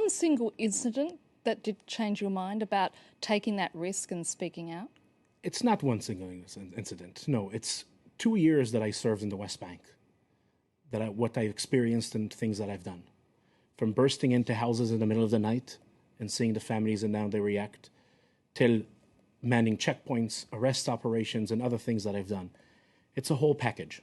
one single incident that did change your mind about taking that risk and speaking out? It's not one single incident. No, it's 2 years that I served in the West Bank, what I've experienced and things that I've done. From bursting into houses in the middle of the night and seeing the families and how they react, till manning checkpoints, arrest operations, and other things that I've done. It's a whole package.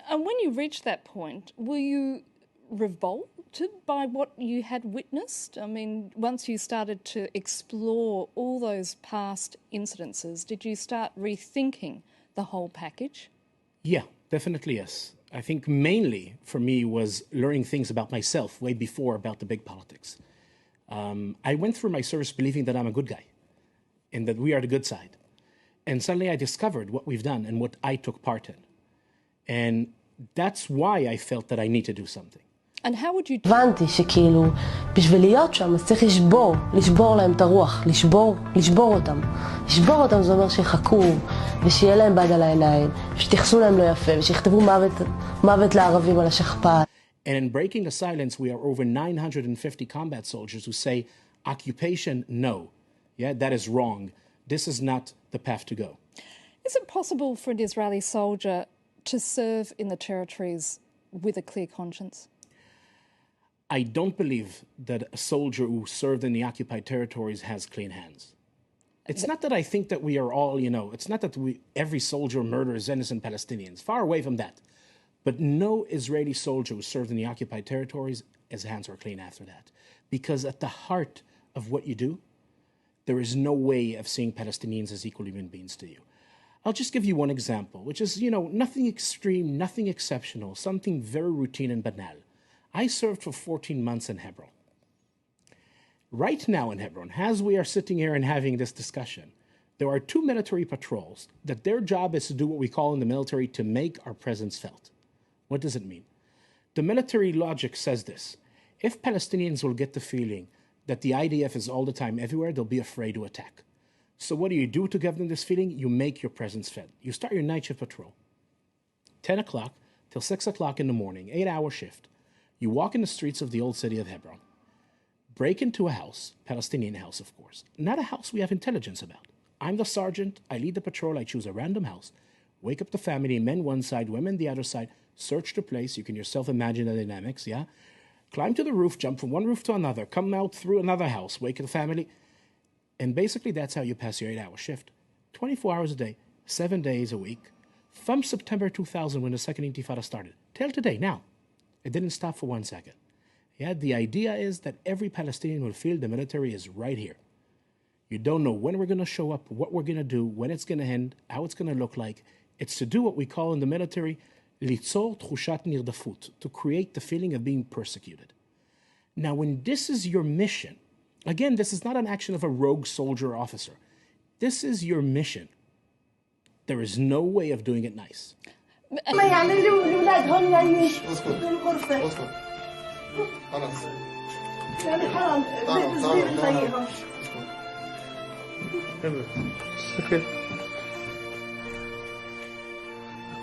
And when you reached that point, were you revolted by what you had witnessed? I mean, once you started to explore all those past incidences, did you start rethinking the whole package? Yeah, definitely yes. I think mainly for me was learning things about myself way before about the big politics. I went through my service believing that I'm a good guy and that we are the good side. And suddenly I discovered what we've done and what I took part in. And that's why I felt that I need to do something. And how would you... הבנתי שכאילו, בשביל להיות שם, אז צריך לשבור להם את הרוח, לשבור אותם. לשבור אותם זה אומר שיחכו, ושיהיה להם בד על העיניים, ושתייחסו להם לא יפה, ושיכתבו מוות לערבים על השכפ"ץ. And in breaking the silence, we are over 950 combat soldiers who say, occupation, no. Yeah, that is wrong. This is not the path to go. Is it possible for an Israeli soldier to serve in the territories with a clear conscience? I don't believe that a soldier who served in the occupied territories has clean hands. It's not that I think that we are all, it's not that every soldier murders innocent Palestinians. Far away from that. But no Israeli soldier who served in the occupied territories, his hands are clean after that. Because at the heart of what you do, there is no way of seeing Palestinians as equal human beings to you. I'll just give you one example, which is, nothing extreme, nothing exceptional, something very routine and banal. I served for 14 months in Hebron. Right now in Hebron, as we are sitting here and having this discussion, there are 2 military patrols that their job is to do what we call in the military to make our presence felt. What does it mean? The military logic says this. If Palestinians will get the feeling that the IDF is all the time everywhere, they'll be afraid to attack. So what do you do to give them this feeling? You make your presence felt. You start your night shift patrol. 10 o'clock till 6 o'clock in the morning, 8-hour shift. You walk in the streets of the old city of Hebron. Break into a house, Palestinian house, of course. Not a house we have intelligence about. I'm the sergeant. I lead the patrol. I choose a random house. Wake up the family, men one side, women the other side. Search the place. You can yourself imagine the dynamics, yeah? Climb to the roof, jump from one roof to another, come out through another house, wake the family. And basically that's how you pass your 8-hour shift. 24 hours a day, 7 days a week. From September 2000, when the second Intifada started, till today, now. It didn't stop for 1 second. Yeah, the idea is that every Palestinian will feel the military is right here. You don't know when we're going to show up, what we're going to do, when it's going to end, how it's going to look like. It's to do what we call in the military, ליצור תחושת נרדפות, to create the feeling of being persecuted. Now, when this is your mission, again, this is not an action of a rogue soldier or officer. This is your mission. There is no way of doing it nice.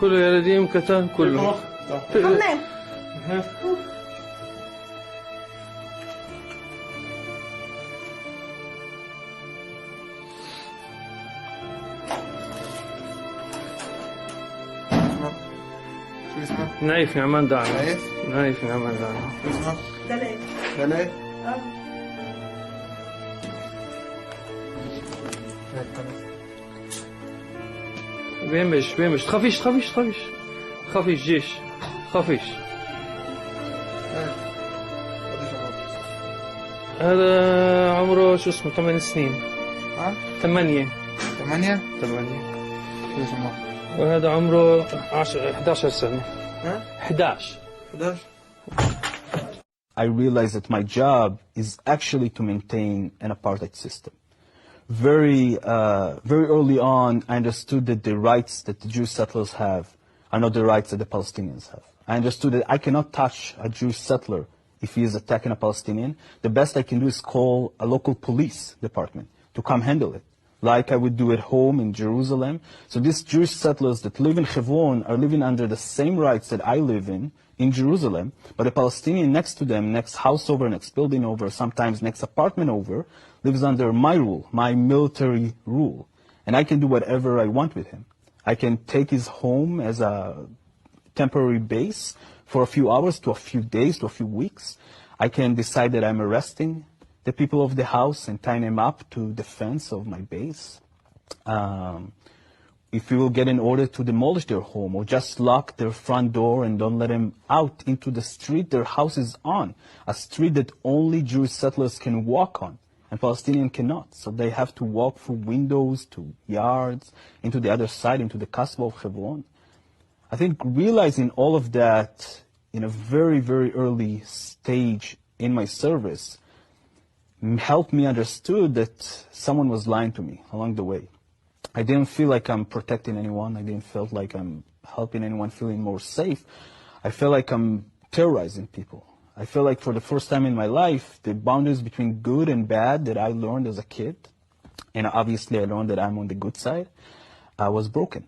كله يلديم كتان كله نايف نعمان دعنا نايف نعمان دعنا دلال بيمش تخافيش جيش تخافيش هذا عمره شو اسمه 8 سنين 8 وهذا عمره 11 سنة 11 I realized that my job is actually to maintain an apartheid system. Very early on, I understood that the rights that the Jewish settlers have are not the rights that the Palestinians have. I understood that I cannot touch a Jewish settler if he is attacking a Palestinian. The best I can do is call a local police department to come handle it. like I would do at home in Jerusalem. So these Jewish settlers that live in Hebron are living under the same rights that I live in Jerusalem, but a Palestinian next to them, next house over, next building over, sometimes next apartment over, lives under my rule, my military rule. And I can do whatever I want with him. I can take his home as a temporary base for a few hours to a few days to a few weeks. I can decide that I'm arresting the people of the house and tying them up to the fence of my base. If we will get an order to demolish their home or just lock their front door and don't let them out into the street their house is on, a street that only Jewish settlers can walk on and Palestinians cannot. So they have to walk through windows to yards, into the other side, into the Kasbah of Hebron. I think realizing all of that in a very, very early stage in my service helped me understood that someone was lying to me along the way. I didn't feel like I'm protecting anyone. I didn't feel like I'm helping anyone feeling more safe. I feel like I'm terrorizing people. I feel like for the first time in my life, the boundaries between good and bad that I learned as a kid, and obviously I learned that I'm on the good side, was broken.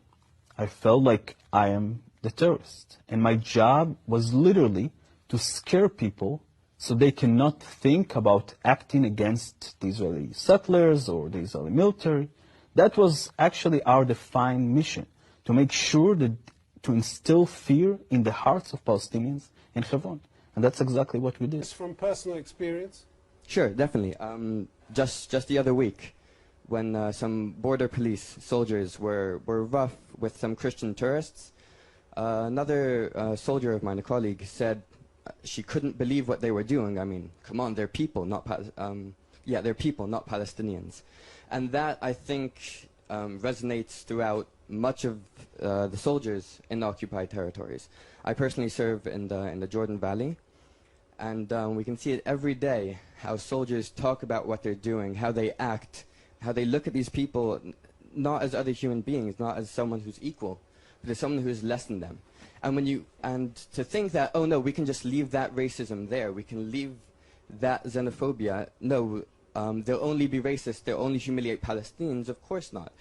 I felt like I am the terrorist. And my job was literally to scare people so they cannot think about acting against the Israeli settlers or the Israeli military. That was actually our defined mission, to make sure that to instill fear in the hearts of Palestinians in Hebron. And that's exactly what we did. From personal experience? Sure, definitely. Just the other week, when some border police soldiers were rough with some Christian tourists, another soldier of mine, a colleague, said she couldn't believe what they were doing. I mean, come on, they're people, not they're people, not Palestinians. And that, I think, resonates throughout much of the soldiers in the occupied territories. I personally serve in the Jordan Valley, and we can see it every day, how soldiers talk about what they're doing, how they act, how they look at these people not as other human beings, not as someone who's equal, but as someone who's less than them. And to think that, oh no, we can just leave that racism there, we can leave that xenophobia, no, they'll only be racist, they'll only humiliate Palestinians, of course not.